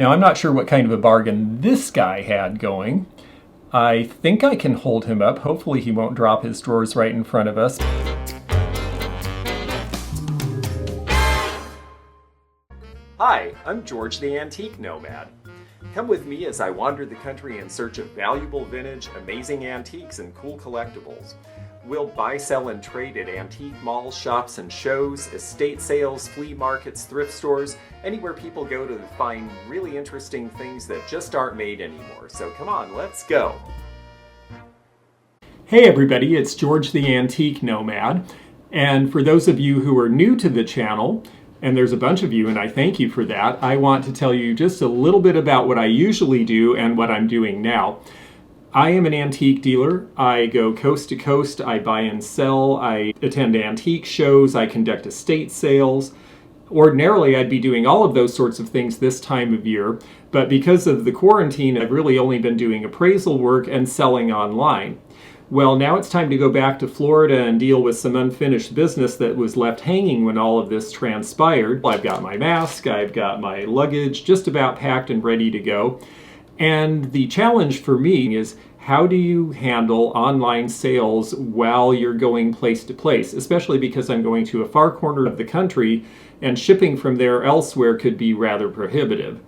Now, I'm not sure what kind of a bargain this guy had going. I think I can hold him up. Hopefully he won't drop his drawers right in front of us. Hi, I'm George the Antique Nomad. Come with me as I wander the country in search of valuable vintage, amazing antiques, and cool collectibles. We'll buy, sell, and trade at antique malls, shops, and shows, estate sales, flea markets, thrift stores, anywhere people go to find really interesting things that just aren't made anymore. So come on, let's go! Hey everybody, it's George the Antique Nomad. And for those of you who are new to the channel, and there's a bunch of you, and I thank you for that, I want to tell you just a little bit about what I usually do and what I'm doing now. I am an antique dealer. I go coast to coast. I buy and sell. I attend antique shows. I conduct estate sales. Ordinarily, I'd be doing all of those sorts of things this time of year, but because of the quarantine, I've really only been doing appraisal work and selling online. Well, now it's time to go back to Florida and deal with some unfinished business that was left hanging when all of this transpired. I've got my mask, I've got my luggage just about packed and ready to go. And the challenge for me is, how do you handle online sales while you're going place to place, especially because I'm going to a far corner of the country and shipping from there elsewhere could be rather prohibitive.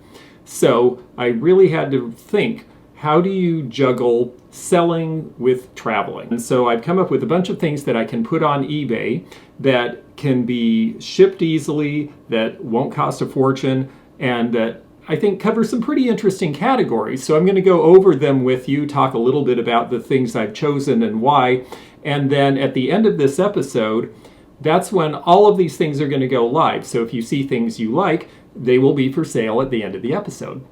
So I really had to think, how do you juggle selling with traveling? And so I've come up with a bunch of things that I can put on eBay that can be shipped easily, that won't cost a fortune, and that I think cover some pretty interesting categories. So I'm going to go over them with you, talk a little bit about the things I've chosen and why, and then at the end of this episode, that's when all of these things are going to go live. So if you see things you like, they will be for sale at the end of the episode.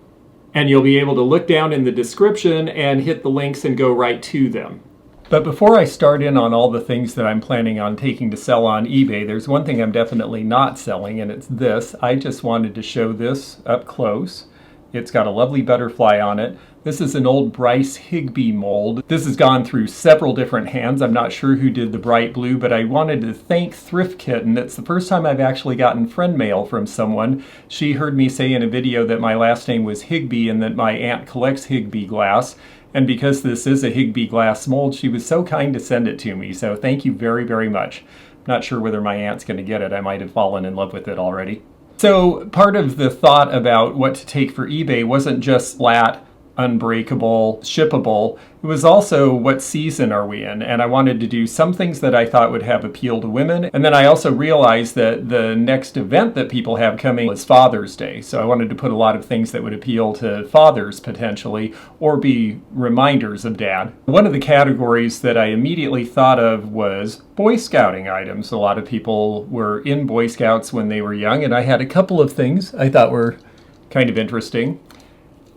And you'll be able to look down in the description and hit the links and go right to them. But before I start in on all the things that I'm planning on taking to sell on eBay, there's one thing I'm definitely not selling, and it's this. I just wanted to show this up close. It's got a lovely butterfly on it. This is an old Bryce Higbee mold. This has gone through several different hands. I'm not sure who did the bright blue, but I wanted to thank Thrift Kitten. It's the first time I've actually gotten friend mail from someone. She heard me say in a video that my last name was Higbee and that my aunt collects Higbee glass. And because this is a Higbee glass mold, she was so kind to send it to me. So thank you very, very much. I'm not sure whether my aunt's going to get it. I might have fallen in love with it already. So part of the thought about what to take for eBay wasn't just flat, unbreakable, shippable. It was also, what season are we in? And I wanted to do some things that I thought would have appeal to women. And then I also realized that the next event that people have coming is Father's Day. So I wanted to put a lot of things that would appeal to fathers potentially, or be reminders of dad. One of the categories that I immediately thought of was Boy Scouting items. A lot of people were in Boy Scouts when they were young, and I had a couple of things I thought were kind of interesting.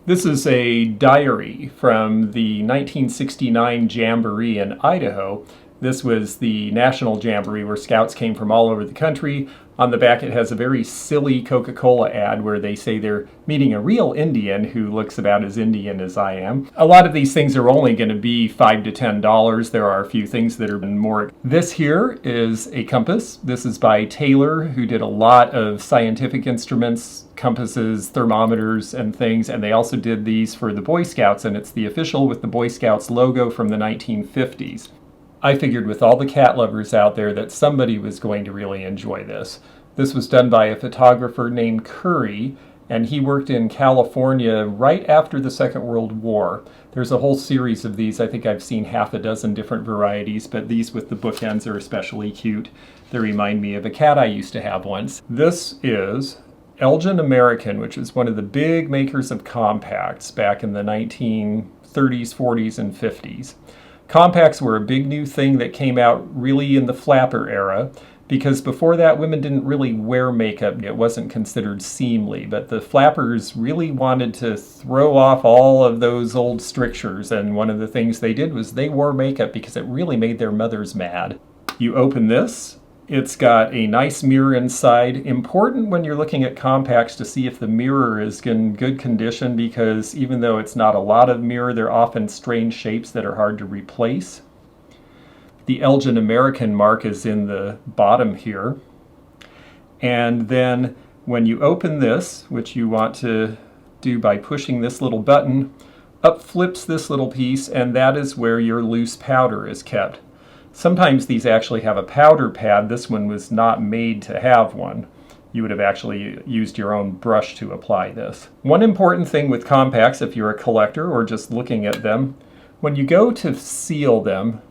This is a diary from the 1969 Jamboree in Idaho. This was the national jamboree where scouts came from all over the country. On the back it has a very silly Coca-Cola ad where they say they're meeting a real Indian who looks about as Indian as I am. A lot of these things are only going to be $5 to $10. There are a few things that are more. This here is a compass. This is by Taylor, who did a lot of scientific instruments, compasses, thermometers, and things, and they also did these for the Boy Scouts, and it's the official with the Boy Scouts logo from the 1950s. I figured with all the cat lovers out there that somebody was going to really enjoy this. This was done by a photographer named Curry, and he worked in California right after the Second World War. There's a whole series of these. I think I've seen half a dozen different varieties, but these with the bookends are especially cute. They remind me of a cat I used to have once. This is Elgin American, which is one of the big makers of compacts back in the 1930s, 40s, and 50s. Compacts were a big new thing that came out really in the flapper era, because before that women didn't really wear makeup. It wasn't considered seemly, but the flappers really wanted to throw off all of those old strictures, and one of the things they did was they wore makeup because it really made their mothers mad. You open this, it's got a nice mirror inside. Important when you're looking at compacts to see if the mirror is in good condition, because even though it's not a lot of mirror, they're often strange shapes that are hard to replace. The Elgin American mark is in the bottom here. And then when you open this, which you want to do by pushing this little button, up flips this little piece, and that is where your loose powder is kept. Sometimes these actually have a powder pad. This one was not made to have one. You would have actually used your own brush to apply this. One important thing with compacts, if you're a collector or just looking at them, when you go to seal them,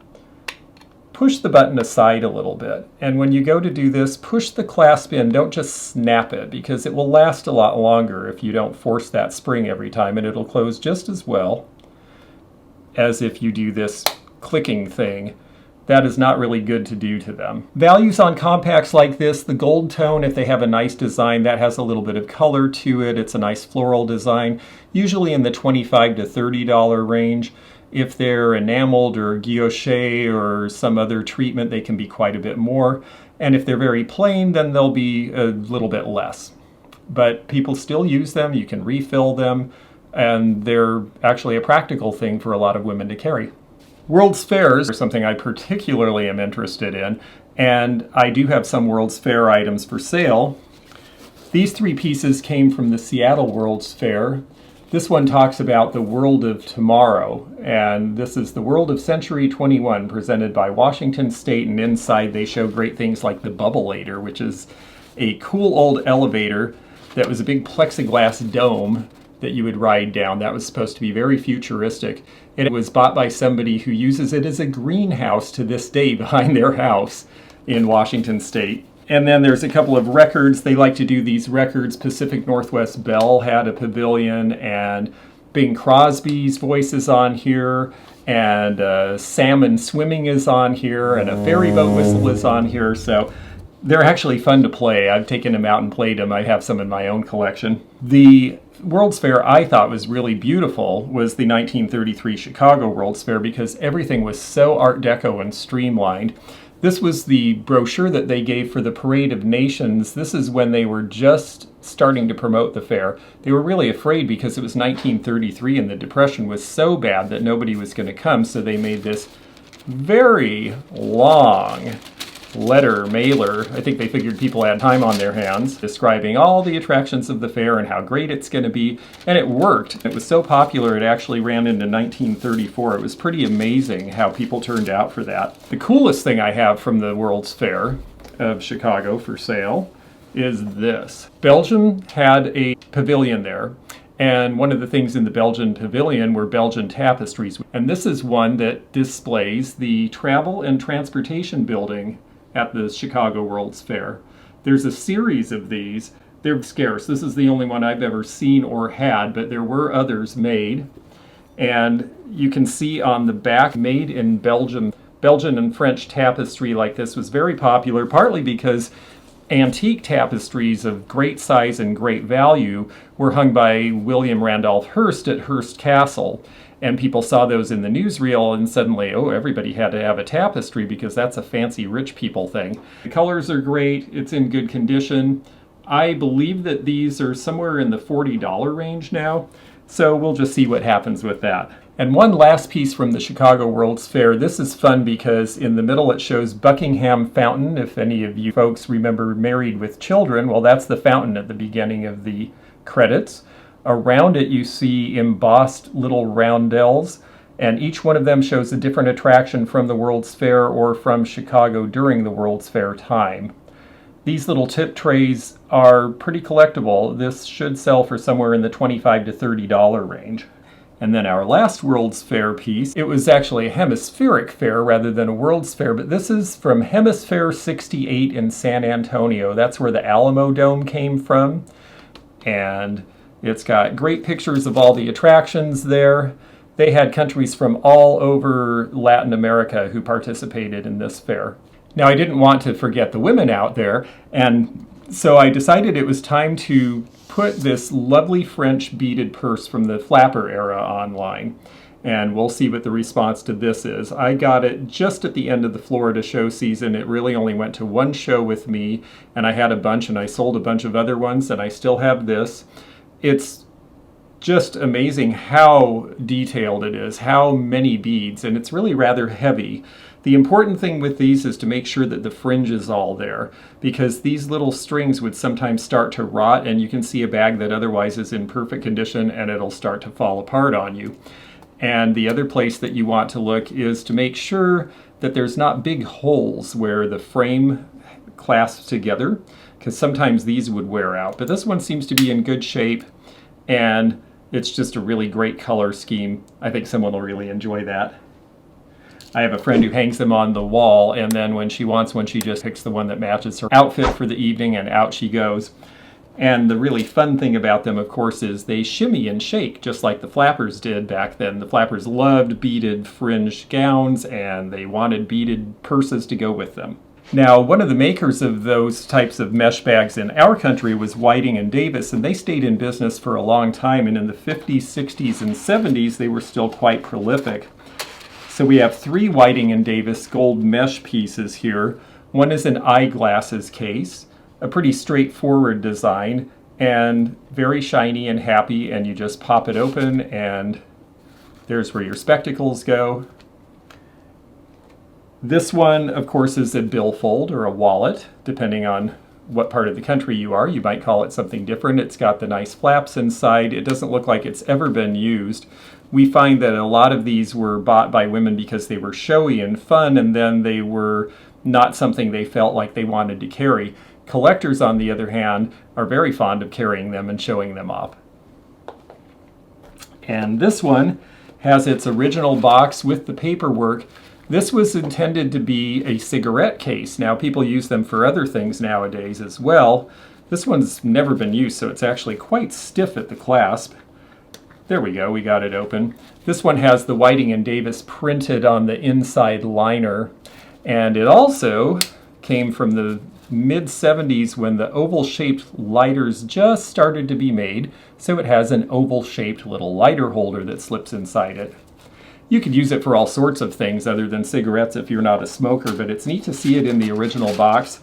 push the button aside a little bit. And when you go to do this, push the clasp in. Don't just snap it, because it will last a lot longer if you don't force that spring every time, and it'll close just as well as if you do this clicking thing. That is not really good to do to them. Values on compacts like this, the gold tone, if they have a nice design, that has a little bit of color to it. It's a nice floral design, usually in the $25 to $30 range. If they're enameled or guilloche or some other treatment, they can be quite a bit more. And if they're very plain, then they'll be a little bit less. But people still use them. You can refill them, and they're actually a practical thing for a lot of women to carry. World's Fairs are something I particularly am interested in, and I do have some World's Fair items for sale. These 3 pieces came from the Seattle World's Fair. This one talks about the world of tomorrow, and this is the world of Century 21 presented by Washington State, and inside they show great things like the Bubble-lator, which is a cool old elevator that was a big plexiglass dome that you would ride down. That was supposed to be very futuristic. It was bought by somebody who uses it as a greenhouse to this day behind their house in Washington State. And then there's a couple of records. They like to do these records. Pacific Northwest Bell had a pavilion, and Bing Crosby's voice is on here, and salmon swimming is on here, and a ferry boat whistle is on here. So they're actually fun to play. I've taken them out and played them. I have some in my own collection. The World's Fair I thought was really beautiful was the 1933 Chicago World's Fair, because everything was so Art Deco and streamlined. This was the brochure that they gave for the Parade of Nations. This is when they were just starting to promote the fair. They were really afraid because it was 1933 and the Depression was so bad that nobody was going to come, so they made this very long letter mailer. I think they figured people had time on their hands, describing all the attractions of the fair and how great it's going to be, and it worked. It was so popular it actually ran into 1934. It was pretty amazing how people turned out for that. The coolest thing I have from the World's Fair of Chicago for sale is this. Belgium had a pavilion there, and one of the things in the Belgian pavilion were Belgian tapestries, and this is one that displays the Travel and Transportation Building at the Chicago World's Fair. There's a series of these. They're scarce. This is the only one I've ever seen or had, but there were others made. And you can see on the back, made in Belgium. Belgian and French tapestry like this was very popular, partly because antique tapestries of great size and great value were hung by William Randolph Hearst at Hearst Castle. And people saw those in the newsreel, and suddenly, oh, everybody had to have a tapestry because that's a fancy rich people thing. The colors are great. It's in good condition. I believe that these are somewhere in the $40 range now, so we'll just see what happens with that. And one last piece from the Chicago World's Fair. This is fun because in the middle it shows Buckingham Fountain. If any of you folks remember Married with Children, well, that's the fountain at the beginning of the credits. Around it you see embossed little roundels, and each one of them shows a different attraction from the World's Fair or from Chicago during the World's Fair time. These little tip trays are pretty collectible. This should sell for somewhere in the $25 to $30 range. And then our last World's Fair piece, it was actually a hemispheric fair rather than a World's Fair, but this is from Hemisphere 68 in San Antonio. That's where the Alamo Dome came from. And it's got great pictures of all the attractions there. They had countries from all over Latin America who participated in this fair. Now, I didn't want to forget the women out there, and so I decided it was time to put this lovely French beaded purse from the flapper era online, and we'll see what the response to this is. I got it just at the end of the Florida show season. It really only went to one show with me, and I had a bunch, and I sold a bunch of other ones, and I still have this. It's just amazing how detailed it is, how many beads, and it's really rather heavy. The important thing with these is to make sure that the fringe is all there, because these little strings would sometimes start to rot, and you can see a bag that otherwise is in perfect condition and it'll start to fall apart on you. And the other place that you want to look is to make sure that there's not big holes where the frame clasps together, because sometimes these would wear out. But this one seems to be in good shape, and it's just a really great color scheme. I think someone will really enjoy that. I have a friend who hangs them on the wall, and then when she wants one, she just picks the one that matches her outfit for the evening, and out she goes. And the really fun thing about them, of course, is they shimmy and shake, just like the flappers did back then. The flappers loved beaded fringed gowns, and they wanted beaded purses to go with them. Now, one of the makers of those types of mesh bags in our country was Whiting and Davis, and they stayed in business for a long time, and in the 50s, 60s, and 70s, they were still quite prolific. So we have 3 Whiting and Davis gold mesh pieces here. One is an eyeglasses case, a pretty straightforward design, and very shiny and happy, and you just pop it open, and there's where your spectacles go. This one, of course, is a billfold or a wallet, depending on what part of the country you are. You might call it something different. It's got the nice flaps inside. It doesn't look like it's ever been used. We find that a lot of these were bought by women because they were showy and fun, and then they were not something they felt like they wanted to carry. Collectors, on the other hand, are very fond of carrying them and showing them off. And this one has its original box with the paperwork. This was intended to be a cigarette case. Now, people use them for other things nowadays as well. This one's never been used, so it's actually quite stiff at the clasp. There we go, we got it open. This one has the Whiting and Davis printed on the inside liner, and it also came from the mid-70s when the oval-shaped lighters just started to be made, so it has an oval-shaped little lighter holder that slips inside it. You could use it for all sorts of things other than cigarettes if you're not a smoker, but it's neat to see it in the original box.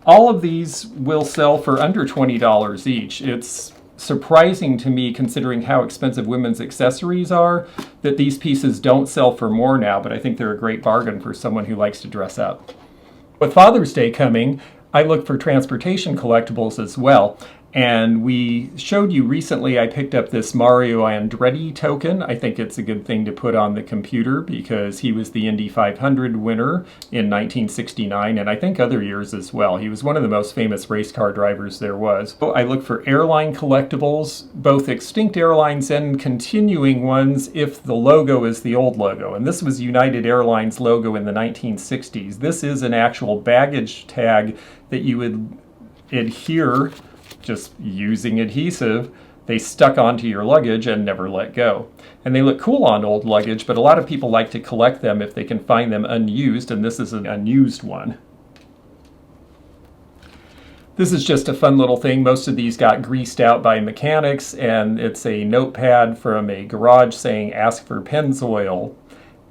All of these will sell for under $20 each. It's surprising to me, considering how expensive women's accessories are, that these pieces don't sell for more now, but I think they're a great bargain for someone who likes to dress up. With Father's Day coming, I look for transportation collectibles as well. And we showed you recently, I picked up this Mario Andretti token. I think it's a good thing to put on the computer because he was the Indy 500 winner in 1969, and I think other years as well. He was one of the most famous race car drivers there was. I look for airline collectibles, both extinct airlines and continuing ones if the logo is the old logo. And this was United Airlines logo in the 1960s. This is an actual baggage tag that you would adhere just using adhesive. They stuck onto your luggage and never let go. And they look cool on old luggage, but a lot of people like to collect them if they can find them unused, and this is an unused one. This is just a fun little thing. Most of these got greased out by mechanics, and it's a notepad from a garage saying, "Ask for Pennzoil."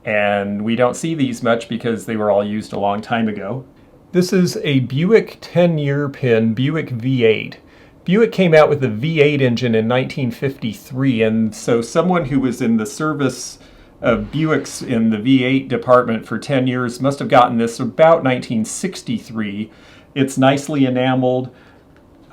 And we don't see these much because they were all used a long time ago. This is a Buick 10-year pin, Buick V8. Buick came out with the V8 engine in 1953, and so someone who was in the service of Buicks in the V8 department for 10 years must have gotten this about 1963. It's nicely enameled.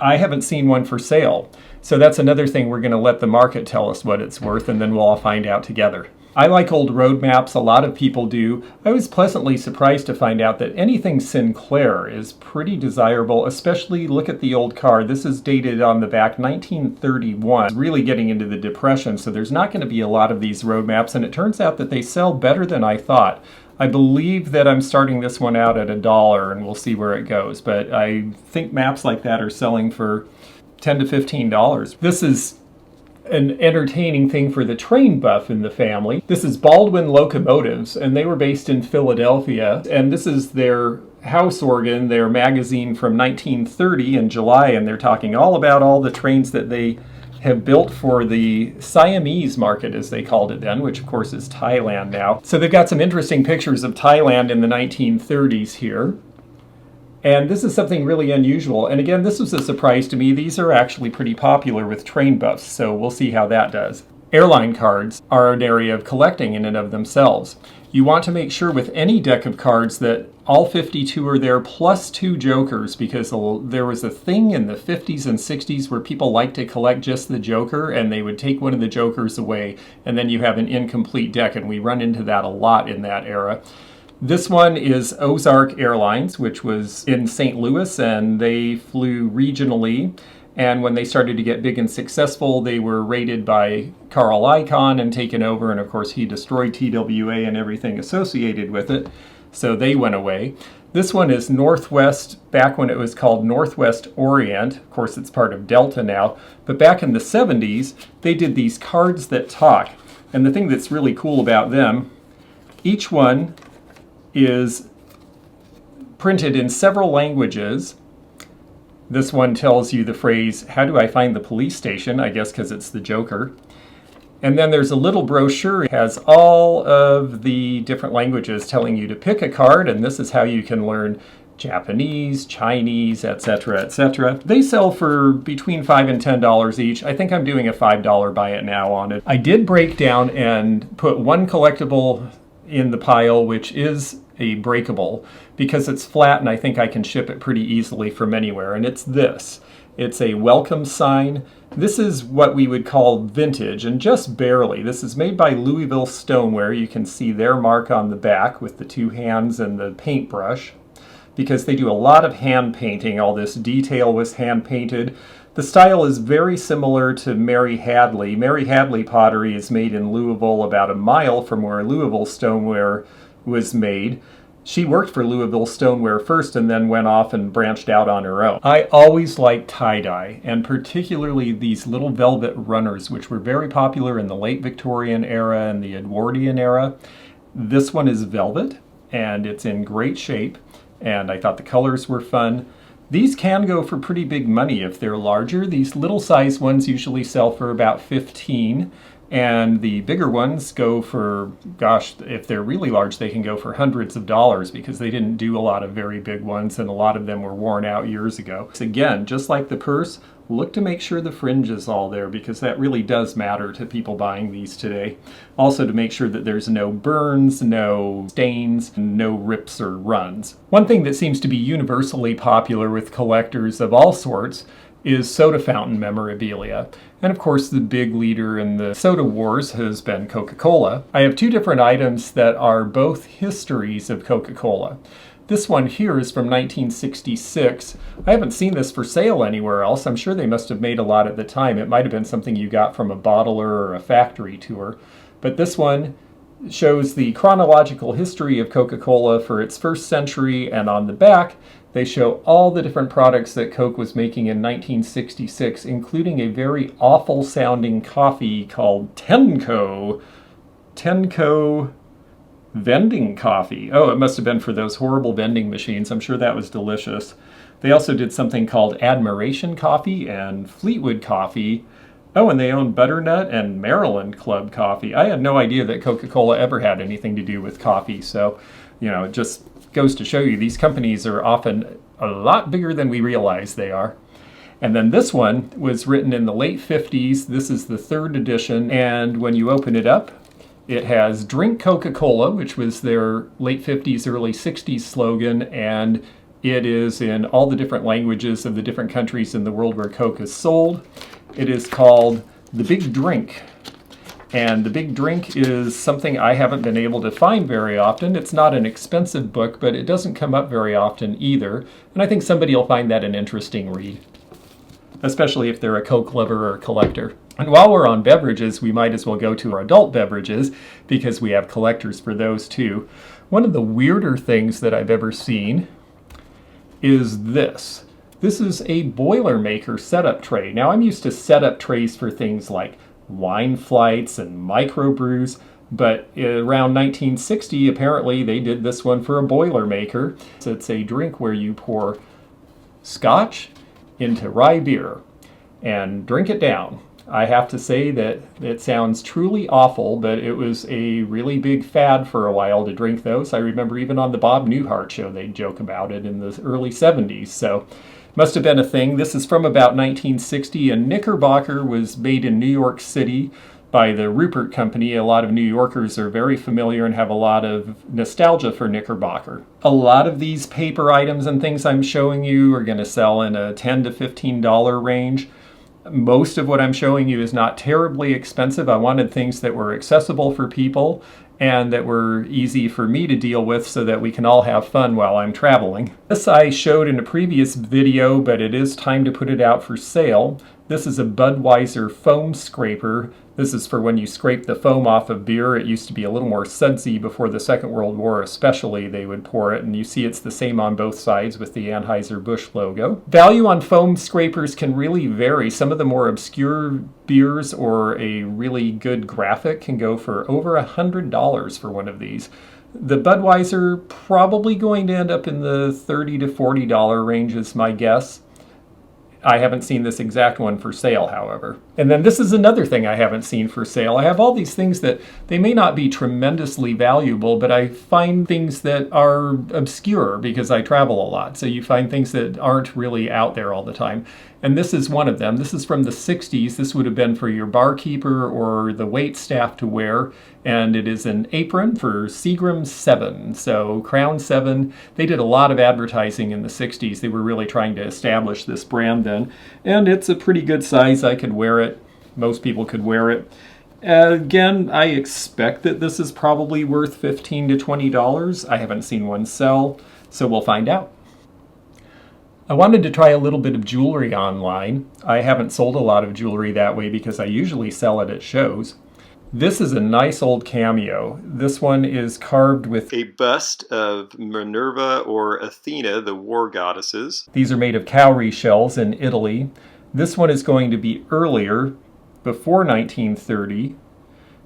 I haven't seen one for sale. So that's another thing, we're going to let the market tell us what it's worth, and then we'll all find out together. I like old road maps, a lot of people do. I was pleasantly surprised to find out that anything Sinclair is pretty desirable, especially look at the old car. This is dated on the back 1931, really getting into the Depression, so there's not going to be a lot of these road maps, and it turns out that they sell better than I thought. I believe that I'm starting this one out at $1, and we'll see where it goes, but I think maps like that are selling for $10 to $15. This is an entertaining thing for the train buff in the family. This is Baldwin Locomotives, and they were based in Philadelphia, and this is their house organ, their magazine from 1930 in July, and they're talking all about all the trains that they have built for the Siamese market, as they called it then, which of course is Thailand now. So they've got some interesting pictures of Thailand in the 1930s here. And this is something really unusual. And again, this was a surprise to me. These are actually pretty popular with train buffs, so we'll see how that does. Airline cards are an area of collecting in and of themselves. You want to make sure with any deck of cards that all 52 are there plus 2 jokers, because there was a thing in the 50s and 60s where people liked to collect just the joker, and they would take one of the jokers away, and then you have an incomplete deck, and we run into that a lot in that era. This one is Ozark Airlines, which was in St. Louis, and they flew regionally. And when they started to get big and successful, they were raided by Carl Icahn and taken over. And of course, he destroyed TWA and everything associated with it. So they went away. This one is Northwest, back when it was called Northwest Orient. Of course, it's part of Delta now. But back in the 70s, they did these cards that talk. And the thing that's really cool about them, each one is printed in several languages. This one tells you the phrase, "How do I find the police station?" I guess because it's the Joker. And then there's a little brochure. It has all of the different languages telling you to pick a card, and this is how you can learn Japanese, Chinese, etc., etc. They sell for between $5 and $10 each. I think I'm doing a $5 buy it now on it. I did break down and put one collectible in the pile, which is a breakable, because it's flat and I think I can ship it pretty easily from anywhere, and it's this. It's a welcome sign. This is what we would call vintage, and just barely. This is made by Louisville Stoneware. You can see their mark on the back with the 2 hands and the paintbrush, because they do a lot of hand painting. All this detail was hand painted. The style is very similar to Mary Hadley. Mary Hadley pottery is made in Louisville, about a mile from where Louisville Stoneware was made. She worked for Louisville Stoneware first and then went off and branched out on her own. I always liked tie-dye, and particularly these little velvet runners, which were very popular in the late Victorian era and the Edwardian era. This one is velvet, and it's in great shape, and I thought the colors were fun. These can go for pretty big money if they're larger. These little size ones usually sell for about $15. And the bigger ones go for, gosh, if they're really large, they can go for hundreds of dollars, because they didn't do a lot of very big ones, and a lot of them were worn out years ago. So again, just like the purse, look to make sure the fringe is all there, because that really does matter to people buying these today. Also to make sure that there's no burns, no stains, no rips or runs. One thing that seems to be universally popular with collectors of all sorts is soda fountain memorabilia. And of course, the big leader in the soda wars has been Coca-Cola. I have 2 different items that are both histories of Coca-Cola. This one here is from 1966. I haven't seen this for sale anywhere else. I'm sure they must have made a lot at the time. It might have been something you got from a bottler or a factory tour. But this one shows the chronological history of Coca-Cola for its first century, and on the back they show all the different products that Coke was making in 1966, including a very awful sounding coffee called Tenco vending coffee. Oh, it must have been for those horrible vending machines. I'm sure that was delicious. They also did something called Admiration Coffee and Fleetwood Coffee. Oh, and they own Butternut and Maryland Club Coffee. I had no idea that Coca-Cola ever had anything to do with coffee. So, it just goes to show you these companies are often a lot bigger than we realize they are. And then this one was written in the late 50s. This is the 3rd edition. And when you open it up, it has Drink Coca-Cola, which was their late 50s, early 60s slogan. And it is in all the different languages of the different countries in the world where Coke is sold. It is called The Big Drink. And The Big Drink is something I haven't been able to find very often. It's not an expensive book, but it doesn't come up very often either. And I think somebody will find that an interesting read, especially if they're a Coke lover or a collector. And while we're on beverages, we might as well go to our adult beverages, because we have collectors for those too. One of the weirder things that I've ever seen is this. This is a Boilermaker setup tray. Now, I'm used to setup trays for things like wine flights and microbrews, but around 1960, apparently they did this one for a Boilermaker. So it's a drink where you pour scotch into rye beer and drink it down. I have to say that it sounds truly awful, but it was a really big fad for a while to drink those. I remember even on the Bob Newhart show, they'd joke about it in the early 70s. So must have been a thing. This is from about 1960, and Knickerbocker was made in New York City by the Rupert Company. A lot of New Yorkers are very familiar and have a lot of nostalgia for Knickerbocker. A lot of these paper items and things I'm showing you are going to sell in a $10 to $15 range. Most of what I'm showing you is not terribly expensive. I wanted things that were accessible for people and that were easy for me to deal with so that we can all have fun while I'm traveling. This I showed in a previous video, but it is time to put it out for sale. This is a Budweiser foam scraper. This is for when you scrape the foam off of beer. It used to be a little more sudsy before the Second World War especially. They would pour it, and you see it's the same on both sides with the Anheuser-Busch logo. Value on foam scrapers can really vary. Some of the more obscure beers or a really good graphic can go for over $100 for one of these. The Budweiser probably going to end up in the $30 to $40 range is my guess. I haven't seen this exact one for sale, however. And then this is another thing I haven't seen for sale. I have all these things that they may not be tremendously valuable, but I find things that are obscure because I travel a lot. So you find things that aren't really out there all the time. And this is one of them. This is from the 60s. This would have been for your barkeeper or the wait staff to wear. And it is an apron for Seagram 7. So Crown 7, they did a lot of advertising in the 60s. They were really trying to establish this brand then. And it's a pretty good size. I could wear it. Most people could wear it. Again, I expect that this is probably worth $15 to $20. I haven't seen one sell, so we'll find out. I wanted to try a little bit of jewelry online. I haven't sold a lot of jewelry that way because I usually sell it at shows. This is a nice old cameo. This one is carved with a bust of Minerva or Athena, the war goddesses. These are made of cowrie shells in Italy. This one is going to be earlier, before 1930,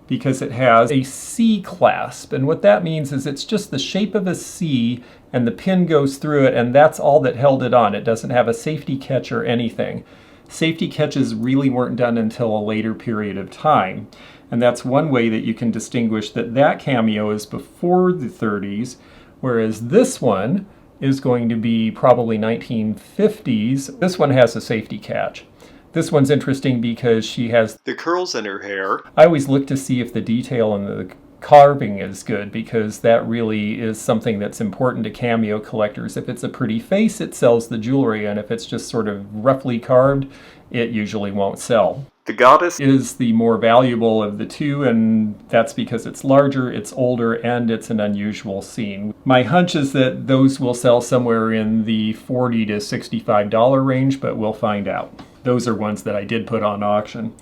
because it has a C clasp. And what that means is it's just the shape of a C and the pin goes through it, and that's all that held it on. It doesn't have a safety catch or anything. Safety catches really weren't done until a later period of time. And that's one way that you can distinguish that that cameo is before the 30s, whereas this one is going to be probably 1950s. This one has a safety catch. This one's interesting because she has the curls in her hair. I always look to see if the detail in the carving is good, because that really is something that's important to cameo collectors. If it's a pretty face, it sells the jewelry, and if it's just sort of roughly carved, it usually won't sell. The goddess is the more valuable of the two, and that's because it's larger, it's older, and it's an unusual scene. My hunch is that those will sell somewhere in the $40 to $65 range, but we'll find out. Those are ones that I did put on auction.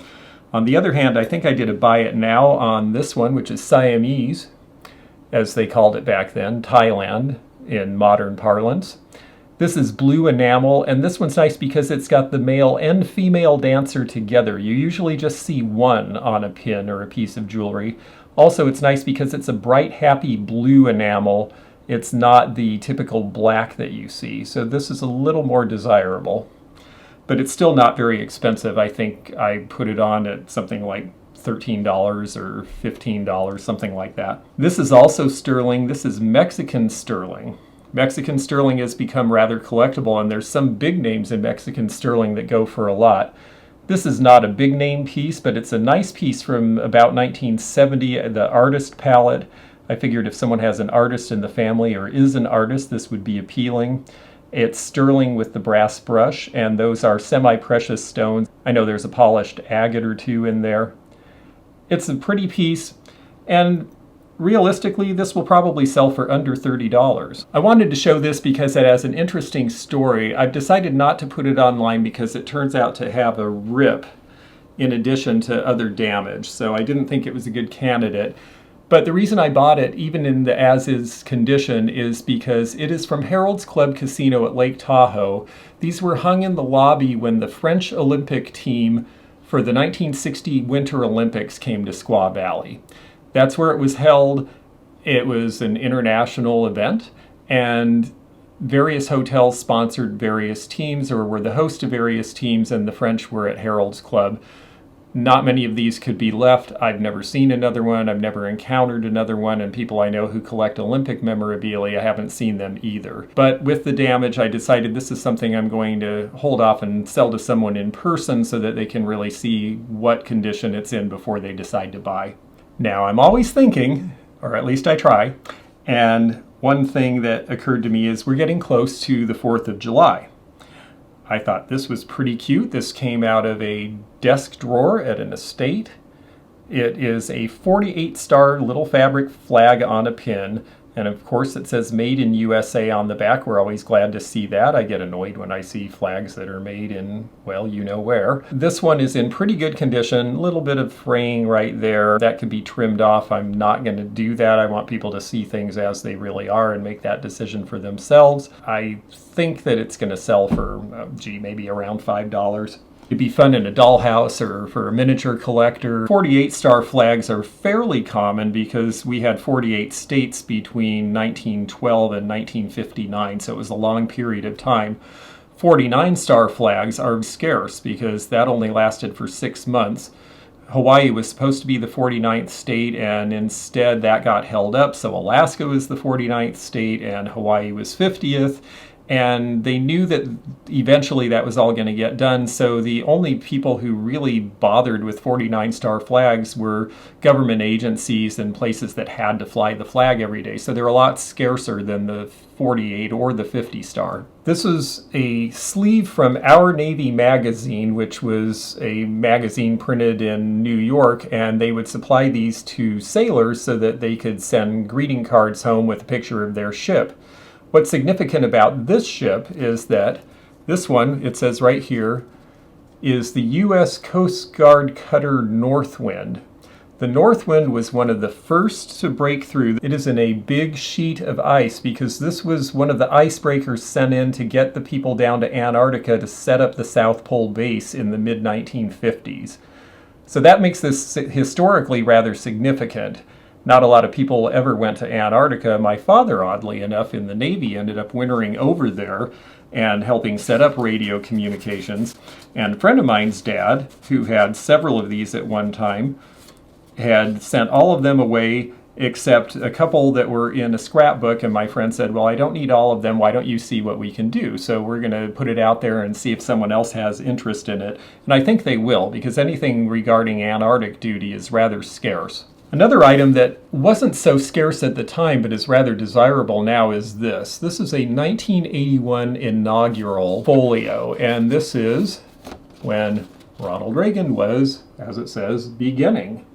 On the other hand, I think I did a buy it now on this one, which is Siamese, as they called it back then, Thailand in modern parlance. This is blue enamel, and this one's nice because it's got the male and female dancer together. You usually just see one on a pin or a piece of jewelry. Also, it's nice because it's a bright, happy blue enamel. It's not the typical black that you see, so this is a little more desirable. But it's still not very expensive. I think I put it on at something like $13 or $15, something like that. This is also sterling. This is Mexican sterling. Mexican sterling has become rather collectible, and there's some big names in Mexican sterling that go for a lot. This is not a big name piece, but it's a nice piece from about 1970, the artist palette. I figured if someone has an artist in the family or is an artist, this would be appealing. It's sterling with the brass brush, and those are semi-precious stones. I know there's a polished agate or two in there. It's a pretty piece, and realistically, this will probably sell for under $30. I wanted to show this because it has an interesting story. I've decided not to put it online because it turns out to have a rip in addition to other damage, so I didn't think it was a good candidate. But the reason I bought it, even in the as-is condition, is because it is from Harold's Club Casino at Lake Tahoe. These were hung in the lobby when the French Olympic team for the 1960 Winter Olympics came to Squaw Valley. That's where it was held. It was an international event, and various hotels sponsored various teams or were the host of various teams, and the French were at Harold's Club. Not many of these could be left. I've never seen another one. I've never encountered another one, and people I know who collect Olympic memorabilia haven't seen them either. But with the damage, I decided this is something I'm going to hold off and sell to someone in person so that they can really see what condition it's in before they decide to buy. Now, I'm always thinking, or at least I try, and one thing that occurred to me is we're getting close to the 4th of July. I thought this was pretty cute. This came out of a desk drawer at an estate. It is a 48-star little fabric flag on a pin. And of course it says made in USA on the back. We're always glad to see that. I get annoyed when I see flags that are made in, well, you know where. This one is in pretty good condition. A little bit of fraying right there. That could be trimmed off. I'm not going to do that. I want people to see things as they really are and make that decision for themselves. I think that it's going to sell for, maybe around $5. It'd be fun in a dollhouse or for a miniature collector. 48-star flags are fairly common because we had 48 states between 1912 and 1959, so it was a long period of time. 49-star flags are scarce because that only lasted for 6 months. Hawaii was supposed to be the 49th state, and instead that got held up, so Alaska was the 49th state and Hawaii was 50th. And they knew that eventually that was all going to get done, so the only people who really bothered with 49-star flags were government agencies and places that had to fly the flag every day. So they're a lot scarcer than the 48 or the 50-star. This is a sleeve from Our Navy magazine, which was a magazine printed in New York, and they would supply these to sailors so that they could send greeting cards home with a picture of their ship. What's significant about this ship is that this one, it says right here, is the U.S. Coast Guard cutter Northwind. The Northwind was one of the first to break through. It is in a big sheet of ice because this was one of the icebreakers sent in to get the people down to Antarctica to set up the South Pole base in the mid-1950s. So that makes this historically rather significant. Not a lot of people ever went to Antarctica. My father, oddly enough, in the Navy, ended up wintering over there and helping set up radio communications. And a friend of mine's dad, who had several of these at one time, had sent all of them away except a couple that were in a scrapbook, and my friend said, well, I don't need all of them. Why don't you see what we can do? So we're going to put it out there and see if someone else has interest in it. And I think they will, because anything regarding Antarctic duty is rather scarce. Another item that wasn't so scarce at the time but is rather desirable now is this. This is a 1981 inaugural folio, and this is when Ronald Reagan was, as it says, beginning.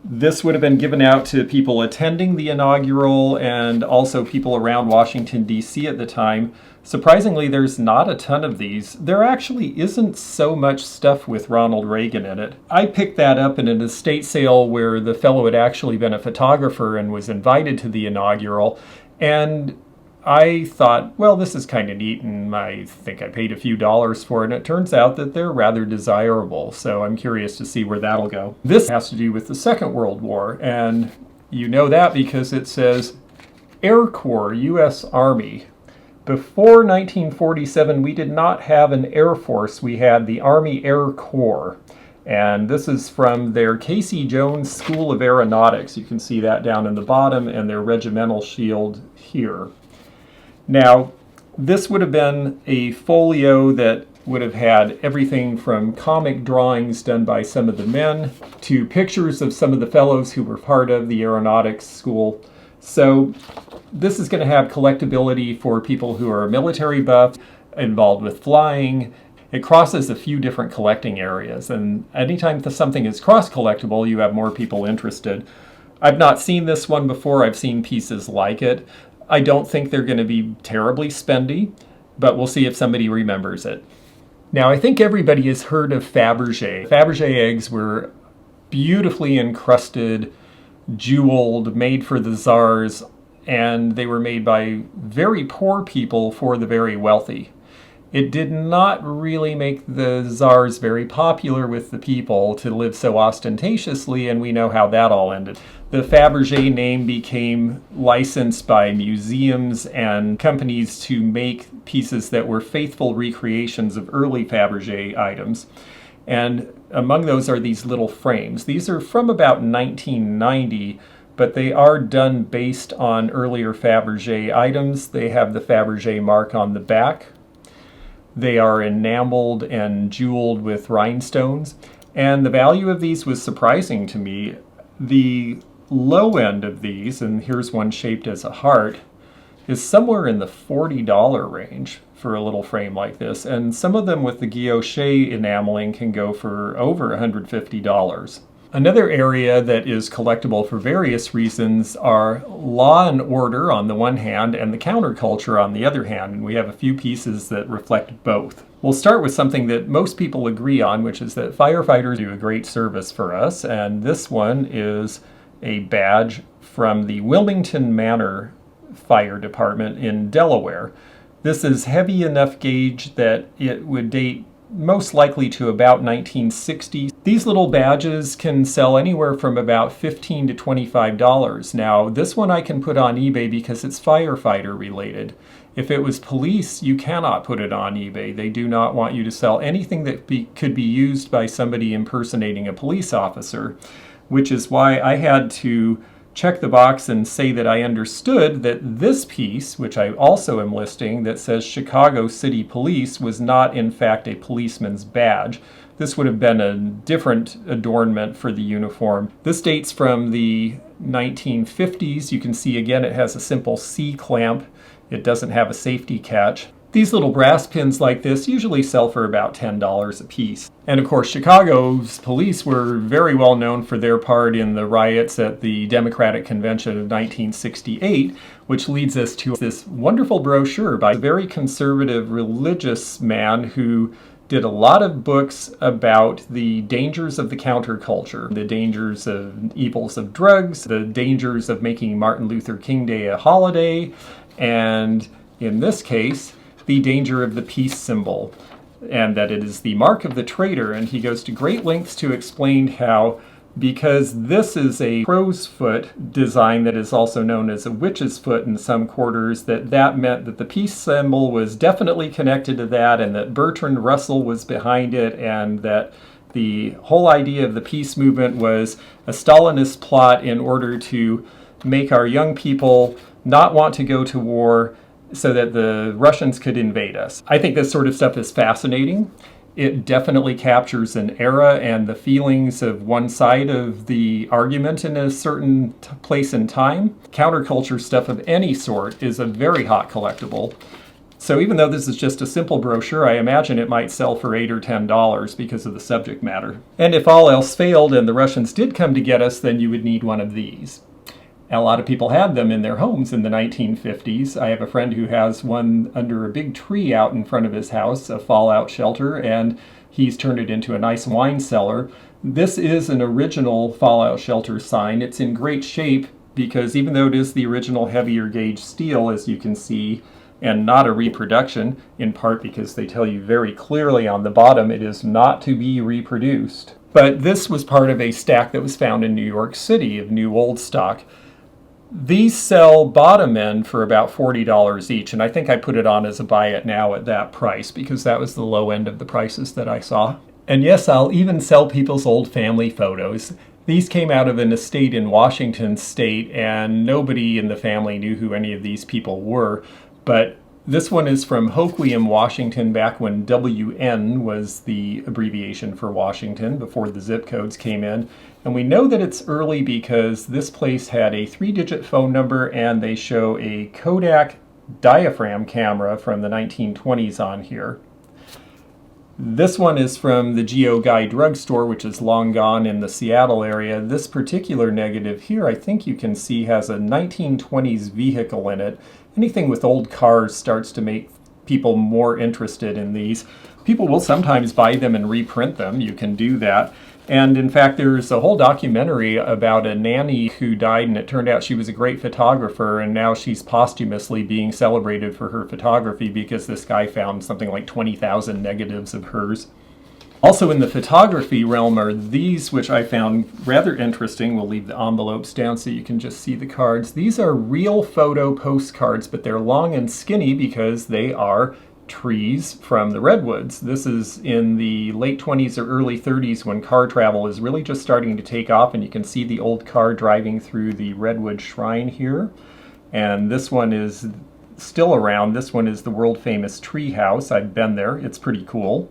This would have been given out to people attending the inaugural and also people around Washington, D.C. at the time. Surprisingly, there's not a ton of these. There actually isn't so much stuff with Ronald Reagan in it. I picked that up in an estate sale where the fellow had actually been a photographer and was invited to the inaugural, and I thought, well, this is kind of neat, and I think I paid a few dollars for it, and it turns out that they're rather desirable, so I'm curious to see where that'll go. This has to do with the Second World War, and you know that because it says Air Corps, U.S. Army. Before 1947, we did not have an Air Force. We had the Army Air Corps. And this is from their Casey Jones School of Aeronautics. You can see that down in the bottom, and their regimental shield here. Now, this would have been a folio that would have had everything from comic drawings done by some of the men to pictures of some of the fellows who were part of the aeronautics school. So this is going to have collectability for people who are military buffs, involved with flying. It crosses a few different collecting areas, and anytime something is cross-collectible, you have more people interested. I've not seen this one before. I've seen pieces like it. I don't think they're going to be terribly spendy, but we'll see if somebody remembers it. Now, I think everybody has heard of Fabergé. Fabergé eggs were beautifully encrusted, jeweled, made for the czars, and they were made by very poor people for the very wealthy. It did not really make the czars very popular with the people to live so ostentatiously, and we know how that all ended. The Fabergé name became licensed by museums and companies to make pieces that were faithful recreations of early Fabergé items. And among those are these little frames. These are from about 1990, but they are done based on earlier Fabergé items. They have the Fabergé mark on the back. They are enameled and jeweled with rhinestones. And the value of these was surprising to me. The low end of these, and here's one shaped as a heart, is somewhere in the $40 range for a little frame like this. And some of them with the guilloche enameling can go for over $150. Another area that is collectible for various reasons are Law and Order on the one hand and the Counterculture on the other hand, and we have a few pieces that reflect both. We'll start with something that most people agree on, which is that firefighters do a great service for us, and this one is a badge from the Wilmington Manor Fire Department in Delaware. This is heavy enough gauge that it would date most likely to about 1960. These little badges can sell anywhere from about $15 to $25. Now, this one I can put on eBay because it's firefighter related. If it was police, you cannot put it on eBay. They do not want you to sell anything that could be used by somebody impersonating a police officer, which is why I had to check the box and say that I understood that this piece, which I also am listing, that says Chicago City Police, was not in fact a policeman's badge. This would have been a different adornment for the uniform. This dates from the 1950s. You can see again it has a simple C-clamp. It doesn't have a safety catch. These little brass pins like this usually sell for about $10 a piece. And of course, Chicago's police were very well known for their part in the riots at the Democratic Convention of 1968, which leads us to this wonderful brochure by a very conservative religious man who did a lot of books about the dangers of the counterculture, the dangers of evils of drugs, the dangers of making Martin Luther King Day a holiday, and in this case, the danger of the peace symbol, and that it is the mark of the traitor. And he goes to great lengths to explain how, because this is a crow's foot design that is also known as a witch's foot in some quarters, that meant that the peace symbol was definitely connected to that, and that Bertrand Russell was behind it, and that the whole idea of the peace movement was a Stalinist plot in order to make our young people not want to go to war so that the Russians could invade us. I think this sort of stuff is fascinating. It definitely captures an era and the feelings of one side of the argument in a certain place and time. Counterculture stuff of any sort is a very hot collectible. So even though this is just a simple brochure, I imagine it might sell for $8 or $10 because of the subject matter. And if all else failed and the Russians did come to get us, then you would need one of these. A lot of people had them in their homes in the 1950s. I have a friend who has one under a big tree out in front of his house, a fallout shelter, and he's turned it into a nice wine cellar. This is an original fallout shelter sign. It's in great shape because even though it is the original heavier gauge steel, as you can see, and not a reproduction, in part because they tell you very clearly on the bottom it is not to be reproduced. But this was part of a stack that was found in New York City of new old stock. These sell bottom end for about $40 each, and I think I put it on as a buy it now at that price because that was the low end of the prices that I saw. And yes, I'll even sell people's old family photos. These came out of an estate in Washington State, and nobody in the family knew who any of these people were, but this one is from Hoquiam, Washington, back when WN was the abbreviation for Washington, before the zip codes came in. And we know that it's early because this place had a 3-digit phone number and they show a Kodak diaphragm camera from the 1920s on here. This one is from the Geo Guy drugstore, which is long gone in the Seattle area. This particular negative here, I think you can see, has a 1920s vehicle in it. Anything with old cars starts to make people more interested in these. People will sometimes buy them and reprint them. You can do that. And in fact, there's a whole documentary about a nanny who died, and it turned out she was a great photographer, and now she's posthumously being celebrated for her photography because this guy found something like 20,000 negatives of hers. Also in the photography realm are these, which I found rather interesting. We'll leave the envelopes down so you can just see the cards. These are real photo postcards, but they're long and skinny because they are trees from the redwoods. This is in the late 20s or early 30s when car travel is really just starting to take off, and you can see the old car driving through the redwood shrine here. And this one is still around. This one is the world famous tree house. I've been there. It's pretty cool.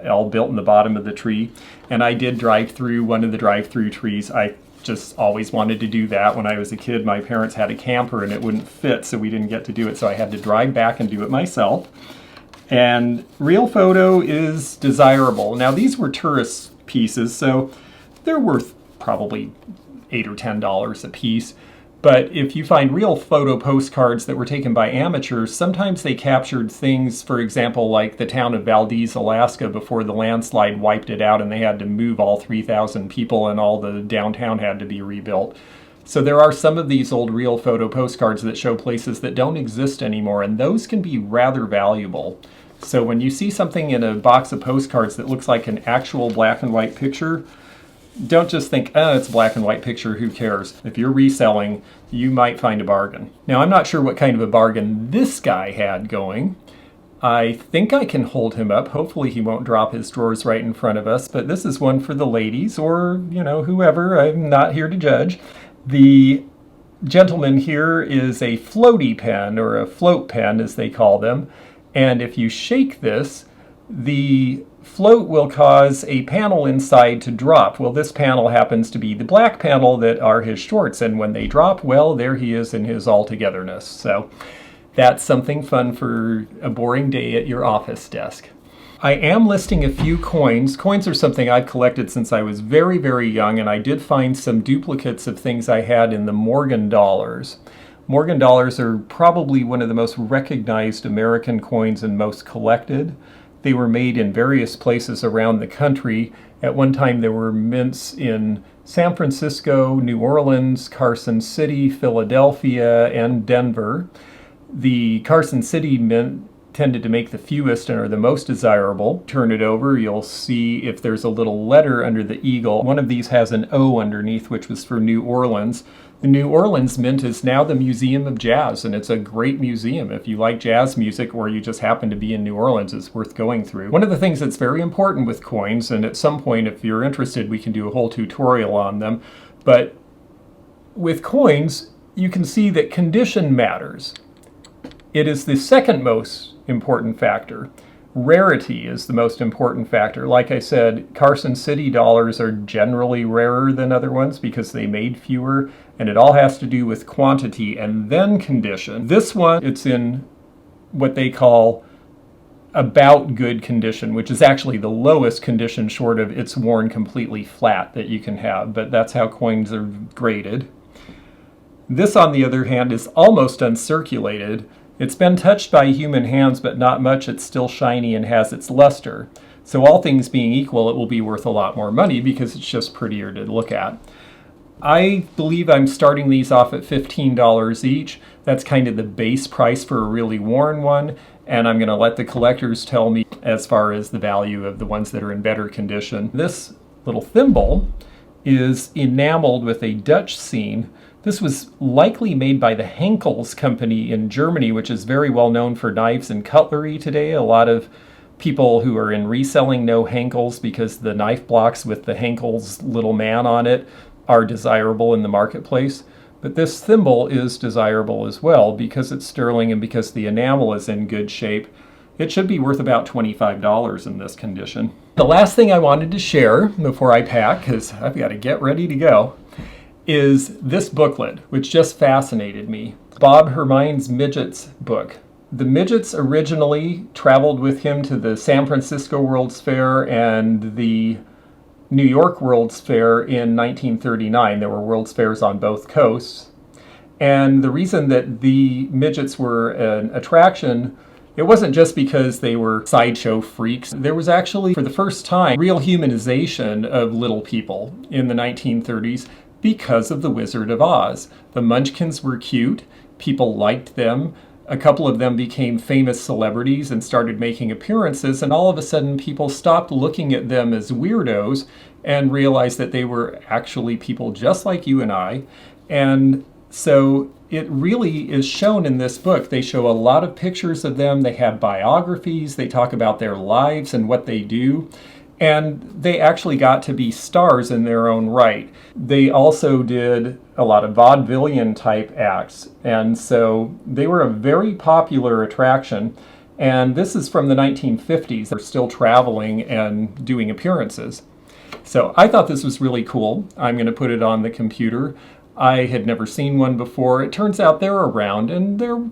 All built in the bottom of the tree. And I did drive through one of the drive-through trees. I just always wanted to do that. When I was a kid, my parents had a camper and it wouldn't fit, so we didn't get to do it. So I had to drive back and do it myself. And real photo is desirable. Now these were tourist pieces, so they're worth probably $8 or $10 a piece. But if you find real photo postcards that were taken by amateurs, sometimes they captured things, for example, like the town of Valdez, Alaska, before the landslide wiped it out and they had to move all 3,000 people and all the downtown had to be rebuilt. So there are some of these old real photo postcards that show places that don't exist anymore, and those can be rather valuable. So when you see something in a box of postcards that looks like an actual black and white picture, don't just think, oh, it's a black and white picture, who cares? If you're reselling, you might find a bargain. Now, I'm not sure what kind of a bargain this guy had going. I think I can hold him up. Hopefully he won't drop his drawers right in front of us, but this is one for the ladies or, you know, whoever. I'm not here to judge. The gentleman here is a floaty pen, or a float pen as they call them. And if you shake this, the float will cause a panel inside to drop. Well, this panel happens to be the black panel that are his shorts, and when they drop, well, there he is in his all-togetherness. So that's something fun for a boring day at your office desk. I am listing a few coins. Coins are something I've collected since I was very, very young, and I did find some duplicates of things I had in the Morgan dollars. Morgan dollars are probably one of the most recognized American coins and most collected. They were made in various places around the country. At one time there were mints in San Francisco, New Orleans, Carson City, Philadelphia, and Denver. The Carson City mint tended to make the fewest and are the most desirable. Turn it over, you'll see if there's a little letter under the eagle. One of these has an O underneath, which was for New Orleans. The New Orleans Mint is now the Museum of Jazz, and it's a great museum. If you like jazz music or you just happen to be in New Orleans, it's worth going through. One of the things that's very important with coins, and at some point if you're interested we can do a whole tutorial on them, but with coins you can see that condition matters. It is the second most important factor. Rarity is the most important factor. Like I said, Carson City dollars are generally rarer than other ones because they made fewer, and it all has to do with quantity and then condition. This one, it's in what they call about good condition, which is actually the lowest condition short of it's worn completely flat that you can have, but that's how coins are graded. This, on the other hand, is almost uncirculated. It's been touched by human hands, but not much. It's still shiny and has its luster. So all things being equal, it will be worth a lot more money because it's just prettier to look at. I believe I'm starting these off at $15 each. That's kind of the base price for a really worn one, and I'm going to let the collectors tell me as far as the value of the ones that are in better condition. This little thimble is enameled with a Dutch scene. This was likely made by the Henkel's company in Germany, which is very well known for knives and cutlery today. A lot of people who are in reselling know Henkel's because the knife blocks with the Henkel's little man on it are desirable in the marketplace. But this thimble is desirable as well because it's sterling and because the enamel is in good shape. It should be worth about $25 in this condition. The last thing I wanted to share before I pack, because I've got to get ready to go, is this booklet, which just fascinated me. Bob Hermine's Midgets book. The Midgets originally traveled with him to the San Francisco World's Fair and the New York World's Fair in 1939. There were World's Fairs on both coasts. And the reason that the midgets were an attraction, it wasn't just because they were sideshow freaks. There was actually, for the first time, real humanization of little people in the 1930s. Because of the Wizard of Oz. The Munchkins were cute, people liked them, a couple of them became famous celebrities and started making appearances, and all of a sudden people stopped looking at them as weirdos and realized that they were actually people just like you and I. And So it really is shown in this book. They show a lot of pictures of them. They have biographies. They talk about their lives and what they do. And they actually got to be stars in their own right. They also did a lot of vaudevillian type acts. And so they were a very popular attraction. And this is from the 1950s. They're still traveling and doing appearances. So I thought this was really cool. I'm going to put it on the computer. I had never seen one before. It turns out they're around, and they're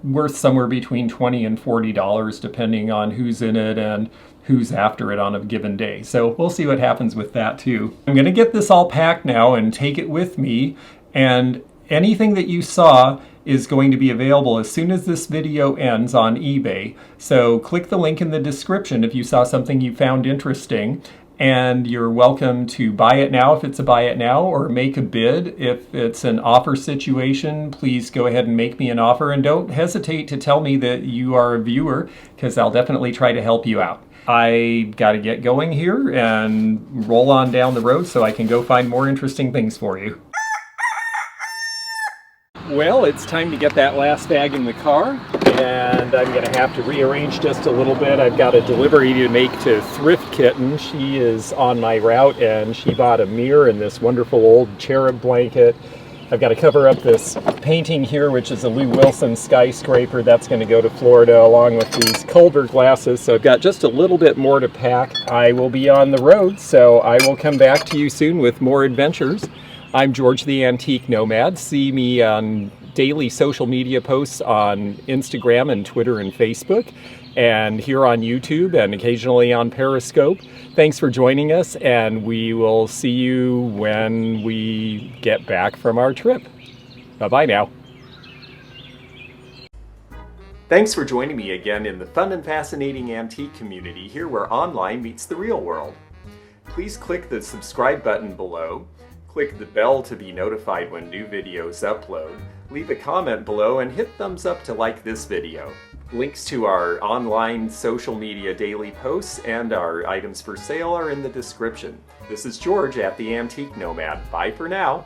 worth somewhere between $20 and $40 depending on who's in it and who's after it on a given day. So we'll see what happens with that too. I'm going to get this all packed now and take it with me, and anything that you saw is going to be available as soon as this video ends on eBay. So click the link in the description if you saw something you found interesting, and you're welcome to buy it now if it's a buy it now, or make a bid. If it's an offer situation, please go ahead and make me an offer, and don't hesitate to tell me that you are a viewer, because I'll definitely try to help you out. I got to get going here and roll on down the road so I can go find more interesting things for you. Well, it's time to get that last bag in the car, and I'm going to have to rearrange just a little bit. I've got a delivery to make to Thrift Kitten. She is on my route, and she bought a mirror and this wonderful old cherub blanket. I've got to cover up this painting here, which is a Lou Wilson skyscraper. That's going to go to Florida, along with these Culver glasses. So I've got just a little bit more to pack. I will be on the road, so I will come back to you soon with more adventures. I'm George the Antique Nomad. See me on daily social media posts on Instagram and Twitter and Facebook, and here on YouTube and occasionally on Periscope. Thanks for joining us, and we will see you when we get back from our trip. Bye-bye now. Thanks for joining me again in the fun and fascinating antique community, here where online meets the real world. Please click the subscribe button below. Click the bell to be notified when new videos upload. Leave a comment below and hit thumbs up to like this video. Links to our online social media daily posts and our items for sale are in the description. This is George at the Antique Nomad. Bye for now.